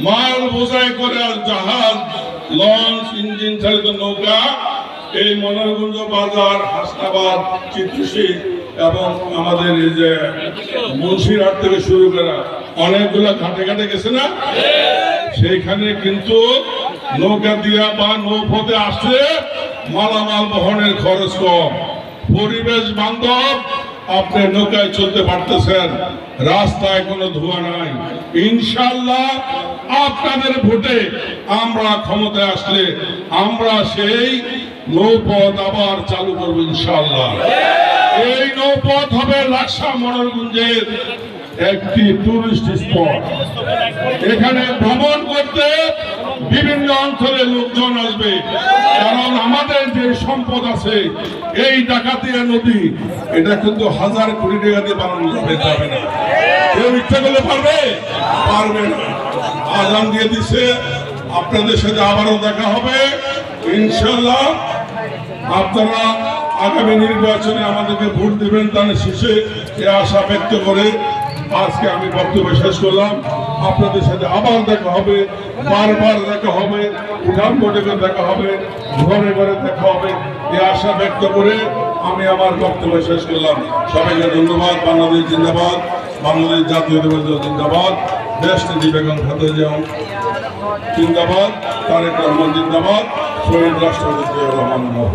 মাল বোঝাই করে আর জাহাজ, লঞ্চ, ইঞ্জিন চালিত নৌকা এই মনোরগঞ্জ বাজার, হাসনাবাদ, চিত্রশী এবং আমাদের এই যে মুন্সিরহাট থেকে শুরু করা অনেকগুলা ঘাটে ঘাটে গেছে না, সেইখানে কিন্তু নৌকা দিয়া বা নৌপথে আসলে মালামাল বহনের খরচ কম, পরিবেশ বান্ধব, আপনি নৌকায় চলতে পারতেছেন, রাস্তায় কোনো ধোঁয়া নাই। ইনশাআল্লাহ আপনাদের ভোটে আমরা ক্ষমতায় আসলে আমরা সেই নৌপথ আবার চালু করব ইনশাআল্লাহ। এই নৌপথ হবে লাকসা মনোরগঞ্জের একটি টুরিস্ট স্পট। এখানে ভ্রমণ করতে বিভিন্ন অঞ্চলের লোকজন আসবে, কারণ আমাদের যে সম্পদ আছে এই ডাকাতিয়া নদী, এটা কিন্তু 1000 কোটি টাকা দিয়ে বানানো যাবে না। কেউ ইচ্ছা করলে পারবে? পারবে না। আজান দিয়ে দিছে, আপনাদের সাথে আবারও দেখা হবে ইনশাআল্লাহ। আপনারা আগামী নির্বাচনে আমাদেরকে ভোট দেবেন, তাহলে শেষে এ আশা ব্যক্ত করে আজকে আমি বক্তব্য শেষ করলাম। আপনাদের সাথে আবার দেখা হবে, বারবার দেখা হবে, উঠান বৈঠকে দেখা হবে, ঘরে ঘরে দেখা হবে, এ আশা ব্যক্ত করে আমি আমার বক্তব্য শেষ করলাম। সবাইকে ধন্যবাদ। বাংলাদেশ জিন্দাবাদ, বাংলাদেশ জাতীয়তাবাদী দল জিন্দাবাদ, দেশনেত্রী বেগম খালেদা জিয়া জিন্দাবাদ, তারেক রহমান জিন্দাবাদ, শহীদ রাষ্ট্রপতি জিয়াউর রহমান।